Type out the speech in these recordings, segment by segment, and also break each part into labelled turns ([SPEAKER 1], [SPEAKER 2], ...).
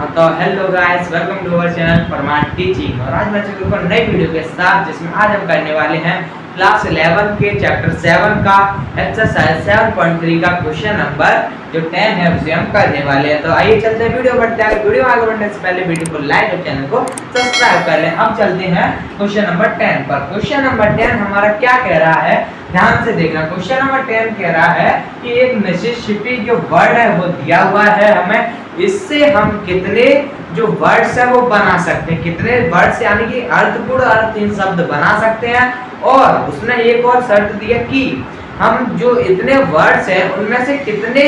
[SPEAKER 1] तो hello guys, welcome to our channel Parmar teaching. और आज मैं चल ऊपर नई वीडियो के साथ, जिसमें आज हम करने वाले हैं क्लास 11 के चैप्टर 7 का एक्सरसाइज 7.3 का क्वेश्चन नंबर जो 10 है उसे हम करने वाले हैं। तो आइए चलते हैं, वीडियो बढ़ते हैं। वीडियो आगे बढ़ने से पहले वीडियो को लाइक और चैनल को सब्सक्राइब कर लें। अब चलते हैं क्वेश्चन नंबर 10 पर। क्वेश्चन नंबर 10 हमारा क्या कह रहा है, ध्यान से देखना। क्वेश्चन नंबर 10 कह रहा है कि एक मिसिसिपी जो वर्ड है वो दिया हुआ है हमें, इससे हम कितने जो वर्ड्स है वो बना सकते हैं, कितने वर्ड्स यानी कि अर्थपूर्ण अर्थहीन शब्द बना सकते हैं। और उसने एक और शर्त दिया कि हम जो इतने वर्ड्स हैं उनमें से कितने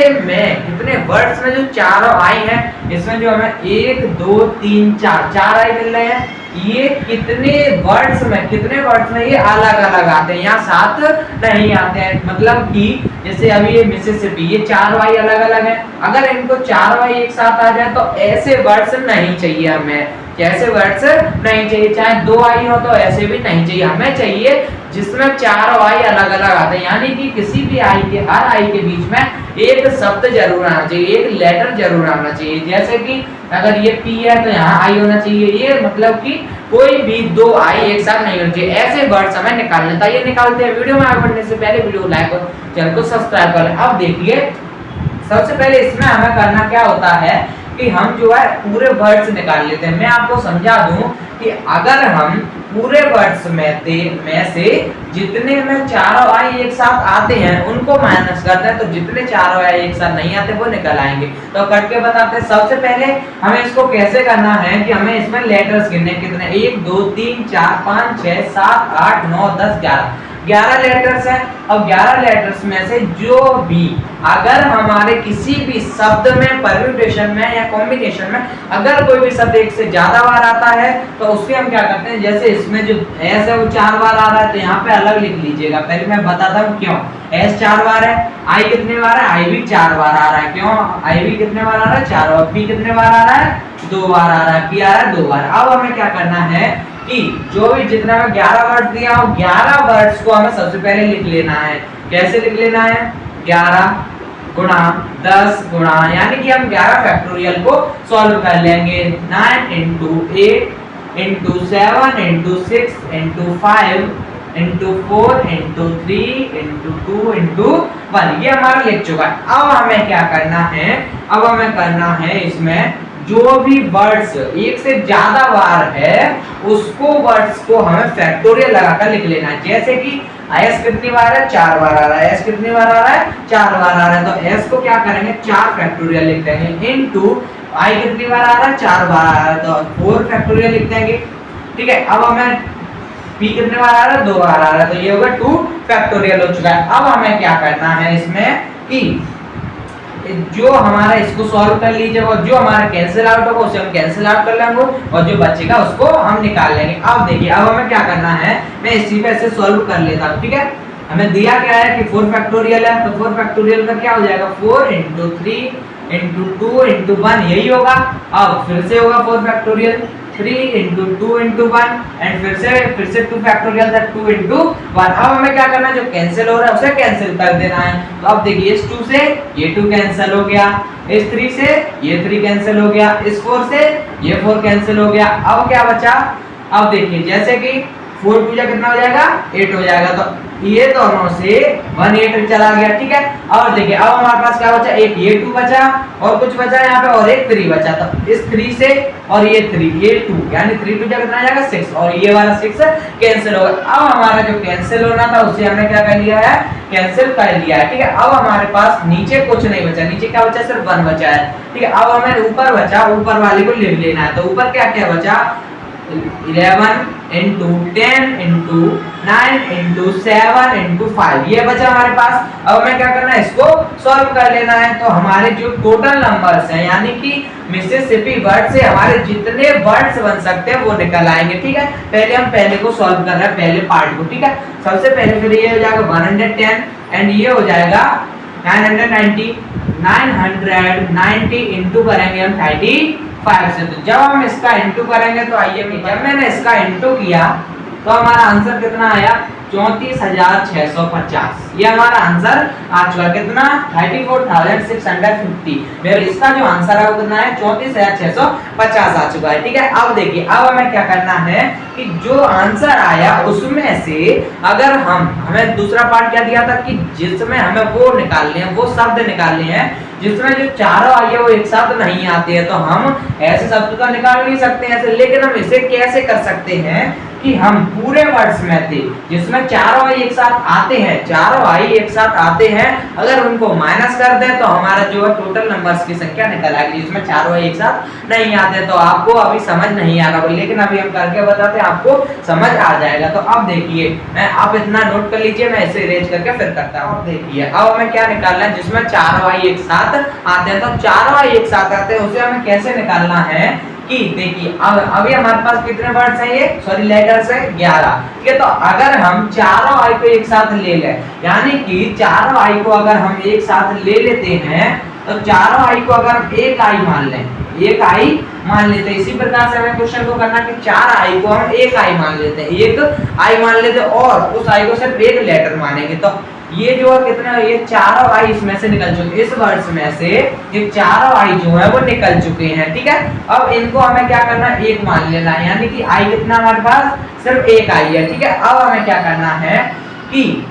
[SPEAKER 1] वर्ड्स में जो चारों आई हैं, इसमें जो हमें 1 2 3 4 आई मिल रहे हैं, ये कितने वर्ड्स में ये अलग अलग आते हैं, यहाँ साथ नहीं आते हैं। मतलब कि जैसे अभी ये मिसिसिपी, ये 4 वाई अलग अलग है, अगर इनको 4 वाई एक साथ आ जाए तो ऐसे वर्ड्स नहीं चाहिए हमें, कैसे वर्ड्स नहीं चाहिए। चाहे 2 आई हो तो ऐसे भी नहीं चाहिए, हमें चाहिए जिसमें 4 आई अलग अलग आते हैं। यानी कि किसी भी आई के, हर आई के बीच में एक शब्द जरूर आना चाहिए, एक लेटर जरूर आना चाहिए। जैसे कि अगर ये पी है तो यहाँ आई होना चाहिए, ये मतलब कि कोई भी 2 आई एक साथ नहीं होना चाहिए। ऐसे वर्ड्स हमें निकालने था, ये निकालते हैं। वीडियो में आगे बढ़ने से पहले वीडियो को लाइक और चैनल को सब्सक्राइब कर लें। अब देखिए, सबसे पहले इसमें हमें करना क्या होता है कि हम जो है पूरे वर्ड्स निकाल लेते हैं। मैं आपको समझा दूं कि अगर हम पूरे वर्ड्स में से जितने में चारों आई एक साथ आते हैं उनको माइनस करते हैं, तो जितने चारों आई एक साथ नहीं आते वो निकल आएंगे। तो करके बताते हैं। सबसे पहले हमें इसको कैसे करना है कि हमें इसमें लेटर्स गिनने कितने, 1 2 3 4 5 6 7 8 9 10 11 लेटर्स हैं। अब 11 लेटर्स में से जो भी अगर हमारे किसी भी शब्द में परम्यूटेशन में या कॉम्बिनेशन में अगर कोई भी शब्द एक से ज्यादा बार आता है तो उसके हम क्या करते हैं, जैसे इसमें जो एस है वो 4 बार आ रहा है तो यहाँ पे अलग लिख लीजिएगा। पहले मैं बताता हूँ क्यों। एस 4 बार है, आई कितने बार है, आई भी 4 बार आ रहा है। क्यों आई भी कितने बार आ रहा है, 4 बार। पी कितने बार आ रहा है, 2 बार आ रहा है। पी आ रहा है 2 बार। अब हमें क्या करना है कि जो भी जितना में 11 वर्ड दिया हो, 11 वर्ड्स को हमें सबसे पहले लिख लेना है। कैसे लिख लेना है, 11 गुणा 10 गुणा, यानी कि हम 11 फैक्टोरियल को सॉल्व कर लेंगे। 9 into 8 into 7 into 6 into 5 into 4 into 3 into 2 into 1, ये हमारा लिख चुका है। अब हमें क्या करना है, अब हमें करना है इसमें जो भी वर्ड्स एक से ज्यादा बार है उसको वर्ड्स को हमें फैक्टोरियल लगाकर लिख लेना है। जैसे कि एस कितनी बार है, 4 बार आ रहा है। एस कितनी बार आ रहा है, 4 बार आ रहा है। तो एस को क्या करेंगे, 4 फैक्टोरियल लिख देंगे। इनटू आई कितनी बार आ रहा है, 4 बार आ रहा है तो 4 फैक्टोरियल लिख देंगे। ठीक है। अब हमें पी कितने बार आ रहा है, 2 बार आ रहा है तो ये होगा 2 फैक्टोरियल हो चुका है। अब हमें क्या करना है इसमें कि जो हमारा इसको सॉल्व कर लीजिए और जो हमारा कैंसिल आउट होगा उसे हम कैंसिल आउट कर लेंगे और जो बचेगा उसको हम निकाल लेंगे। अब देखिए, अब हमें क्या करना है, मैं इसी पे ऐसे सॉल्व कर लेता हूँ। ठीक है। हमें दिया क्या है कि 4 फैक्टोरियल है, तो 4 फैक्टोरियल का क्या हो जाएगा, 4 into 3 into 2 into 1, यही होगा। अब फिर से होगा 4 फैक्टोरियल, 3 into 2 into 1 एंड फिर से 2 फैक्टोरियल था, 2 into 1। अब हमें क्या करना है, जो कैंसिल हो रहा है उसे कैंसिल कर देना है। तो अब देखिए, इस 2 से ये 2 कैंसिल हो गया, इस 3 से ये 3 कैंसिल हो गया, इस 4 से ये 4 कैंसिल हो गया। अब क्या बचा, अब देखिए जैसे कि 4 2 जा कितना हो जाएगा, 8 हो जाएगा। तो ये दोनों से 1 8 चला गया। ठीक है। और देखिए, अब हमारे पास क्या बचा, एक ये 2 बचा और कुछ बचा यहाँ पे और एक 3 बचा। तो इस 3 से और ये 3, ये 2 यानी 3 2 जा कितना आ जाएगा, 6 और ये वाला 6 कैंसिल होगा। अब हमारा जो कैंसिल होना था उसे हमने क्या कर लिया है, कैंसिल कर लिया है। ठीक है। अब हमारे पास नीचे कुछ नहीं बचा, नीचे क्या बचा, सिर्फ 1 बचा है। ठीक है। अब हमें ऊपर बचा, ऊपर वाले को लिख लेना है। तो ऊपर क्या क्या बचा, 11 into 10 into 9 into 7 into 5, ये बचा हमारे पास। अब हमें क्या करना है, इसको सॉल्व कर लेना है। तो हमारे जो टोटल नंबर्स हैं यानी कि मिसिसिपी वर्ड से हमारे जितने वर्ड्स बन सकते हैं वो निकल आएंगे। ठीक है। पहले हम पहले को सॉल्व कर रहे हैं, पहले पार्ट को। ठीक है। सबसे पहले फिर ये हो जाएगा 110 एंड ये हो जाएगा 990 इंटू करेंगे हम 35 से। तो जब हम इसका इंटू करेंगे तो आइए, जब मैंने इसका इंटू किया तो हमारा आंसर कितना आया, 34,650। ये हमारा आंसर आ चुका कितना 34,650। मेरे इसका जो आंसर है वो कितना है 34,650 आ चुका है। ठीक है, अब देखिए अब हमें क्या करना है कि जो आंसर आया उसमें से अगर हमें दूसरा पार्ट क्या दिया था कि जिसमें हमें वो निकालने हैं, वो शब्द निकालने हैं जिसमें जो चारों आई है वो एक साथ नहीं आते हैं, तो हम ऐसे शब्द तो निकाल नहीं सकते ऐसे, लेकिन हम इसे कैसे कर सकते हैं कि हम पूरे वर्ड्स में थे जिसमें चारों आई एक साथ आते हैं, चारों आई एक साथ आते हैं, अगर उनको माइनस कर दें तो हमारा जो है टोटल नंबर्स की संख्या निकल आएगी जिसमें चारों आई एक साथ नहीं आते। तो आपको अभी समझ नहीं आ रहा, लेकिन अभी हम करके बताते हैं, आपको समझ आ जाएगा। तो अब देखिए आप इतना नोट कर लीजिए, मैं इसे इरेज करके फिर करता हूँ। अब देखिए अब हमें क्या निकालना है जिसमें चारों आई एक साथ आते हैं, तो चारों आई एक साथ आते हैं उसे हमें कैसे निकालना है कि देखिए अब अभी हमारे पास कितने वर्ड्स हैं, ये सॉरी लेटर्स है 11। ठीक है, तो अगर हम चारों आई को एक साथ ले लें, यानी कि चारों आई को अगर हम एक साथ ले लेते हैं तो चारों आई को अगर हम एक आई मान लें, एक आई मान लेते हैं, इसी प्रकार से हमें क्वेश्चन को करना कि चार आई को हम एक आई मान लेते हैं, एक आई मान लेते हैं और उस आई को सिर्फ एक लेटर मानेंगे। तो ये जो है कितना, ये चारों आई इसमें से निकल चुके, इस वर्ड्स में से ये चारों आई जो है वो निकल चुके हैं। ठीक है, अब इनको हमें क्या करना है, एक मान लेना है, यानी कि आई कितना हमारे पास सिर्फ एक आई है। ठीक है, अब हमें क्या करना है कि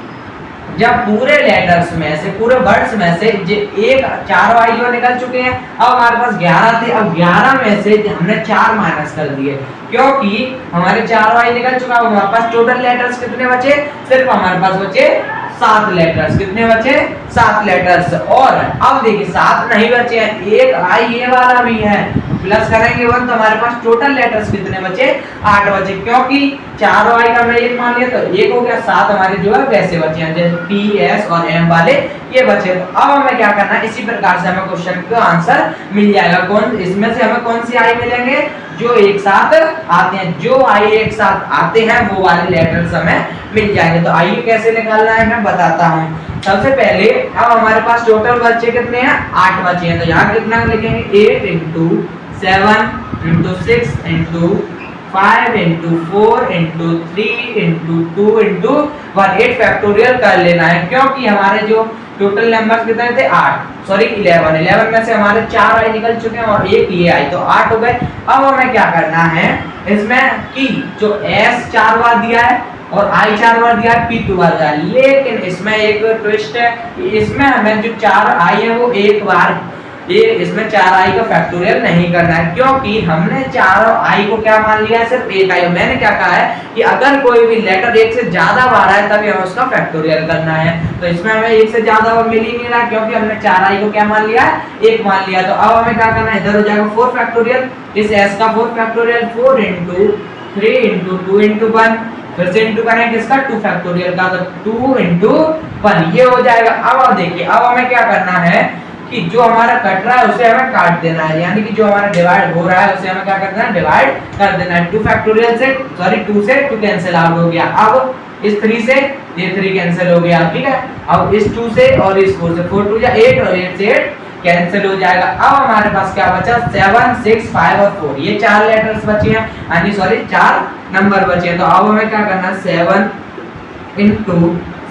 [SPEAKER 1] जब पूरे लेटर्स में से पूरे वर्ड्स में से एक चारों आई जो निकल चुके हैं, अब हमारे पास 11 थे, अब 11 में से हमने 4 माइनस कर दिए क्योंकि हमारे चारों आई निकल चुका। अब हमारे पास टोटल लेटर्स कितने बचे, सिर्फ हमारे पास बचे 7 लेटर्स। कितने बचे, 7 लेटर्स। और अब देखिए 7 नहीं बचे हैं, एक आई ये वाला भी है, प्लस करेंगे 1 तो हमारे पास टोटल लेटर्स कितने बचे, 8 बचे, क्योंकि चारों आई का हमने एक मान लिया तो एक हो गया, 7 हमारे जो है वैसे बचे हैं जैसे टी एस और एम वाले ये बचे। तो अब हमें क्या करना है, इसी प्रकार से हमें क्वेश्चन का आंसर मिल जाएगा। कौन इसमें से हमें कौन सी आई मिलेंगे, जो एक साथ आते हैं, जो आई एक साथ आते हैं वो वाले लेटर्स हमें मिल जाएंगे। तो आइए कैसे निकालना है मैं बताता हूँ। सबसे पहले अब हमारे पास टोटल बच्चे कितने हैं, 8 बचे हैं, तो यहाँ कितना लिखेंगे 8 into 7 into 6 into 5 into 4 into 3 into 2 into 1 8 factorial कर लेना है क्योंकि हमारे जो टोटल नंबर्स कितने थे 8 सॉरी 11 में से हमारे 4 आई निकल चुके हैं और एक ये आई, तो 8 हो गए। अब हमें क्या करना है इसमें कि जो S 4 बार दिया है और I 4 बार दिया है, P 2 बार दिया है, लेकिन इसमें एक ट्विस्ट है, इसमें हमें जो 4 आई है वो एक बार ये इसमें 4 आई का फैक्टोरियल नहीं करना है क्योंकि हमने चारों आई को क्या मान लिया है, सिर्फ एक आई। मैंने क्या कहा है कि अगर कोई भी लेटर एक से ज्यादा बार आए तभी हमें उसका फैक्टोरियल करना है, तो इसमें हमें एक से ज्यादा बार मिल ही नहीं रहा क्योंकि हमने 4 आई को क्या मान लिया है, एक मान लिया। तो अब हमें क्या करना है, इधर हो जाएगा 4 फैक्टोरियल, इस s का 4 फैक्टोरियल 4 into 3 into 2 into 1, फिर से इंटू करें किसका 2 फैक्टोरियल का, तो 2 into 1 ये हो जाएगा। अब देखिए अब हमें क्या करना है कि जो हमारा कट रहा है उसे हमें काट देना है, यानी कि जो हमारा डिवाइड हो रहा है उसे हमें क्या करना है, डिवाइड कर देना है। 2 फैक्टोरियल से सॉरी 2 से 2 कैंसिल आउट हो गया, अब इस 3 से ये 3 कैंसिल हो गया। ठीक है, अब इस 2 से और इस 4 से 4 2 या 8 और 8 से 8 कैंसिल हो जाएगा। अब हमारे पास क्या बचा 7 6 5 और 4, ये 4 लेटर्स बचे हैं, यानी सॉरी 4 नंबर बचे हैं। तो अब हमें क्या करना है 7 into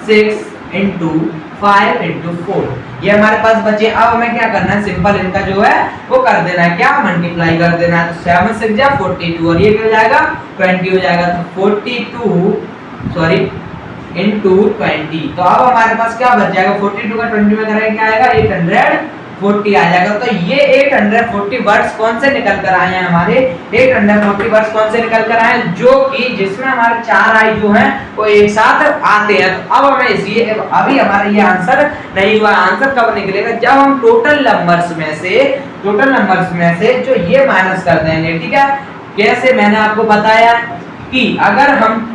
[SPEAKER 1] 6 into 5 into 4 ये हमारे पास बचे। अब हमें क्या करना है, सिंपल इनका जो है वो कर देना है, क्या मल्टीप्लाई कर देना है। तो 7 6 जा 42 और ये क्या हो जाएगा 20 हो जाएगा, तो 42 सॉरी into 20। तो अब हमारे पास क्या बच जाएगा, 42 का 20 में करेंगे क्या आएगा 840 आ जाएगा। तो ये 840 वर्ड्स कौन से निकल कर आए हैं, हमारे 840 वर्ड्स कौन से निकल कर आए हैं, जो कि जिसमें हमारे 4 आई जो हैं वो एक साथ आते हैं। तो अब हमें इसलिए अभी हमारा ये आंसर नहीं हुआ, आंसर कब निकलेगा, जब हम टोटल नंबर्स में से जो ये माइनस कर देंगे। ठीक है, कैसे, मैंने आपको बताया कि अगर हम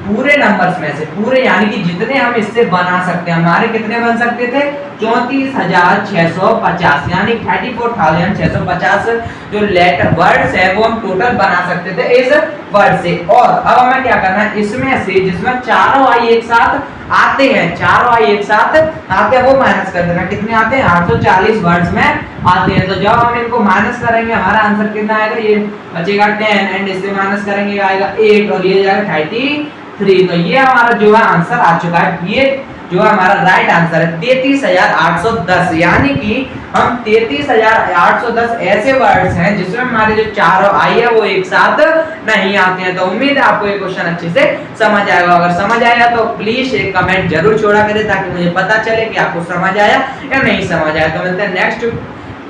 [SPEAKER 1] पूरे नंबर्स में से पूरे यानी कि जितने हम इससे बना सकते हैं, हमारे कितने बन सकते थे 34,650 यानी 34,650 जो लेटर वर्ड्स है वो हम टोटल बना सकते थे इस वर्ड से। और अब हमें क्या करना है, इसमें से जिसमें चारों आई एक साथ आते हैं, चारों आई एक साथ आते हैं वो माइनस कर देना। कितने आते हैं? 840 वर्ड्स में आते हैं। तो जब हम इनको माइनस करेंगे हमारा आंसर कितना आएगा, ये बचेगा 10 एंड इससे माइनस करेंगे आएगा 8 और ये जाएगा 33। तो ये हमारा जो है आंसर आ चुका है। ये जो हमारा राइट आंसर है 33,810 यानी कि हम 33,810 ऐसे वर्ड्स हैं जिसमें हमारे जो चारों आई है वो एक साथ नहीं आते हैं। तो उम्मीद है आपको ये क्वेश्चन अच्छे से समझ आएगा। अगर समझ आया तो प्लीज एक कमेंट जरूर छोड़ा करें ताकि मुझे पता चले कि आपको समझ आया या नहीं समझ आया। तो मिलते हैं नेक्स्ट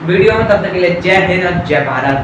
[SPEAKER 1] वीडियो में, तब तक के लिए जय हिंद और जय भारत।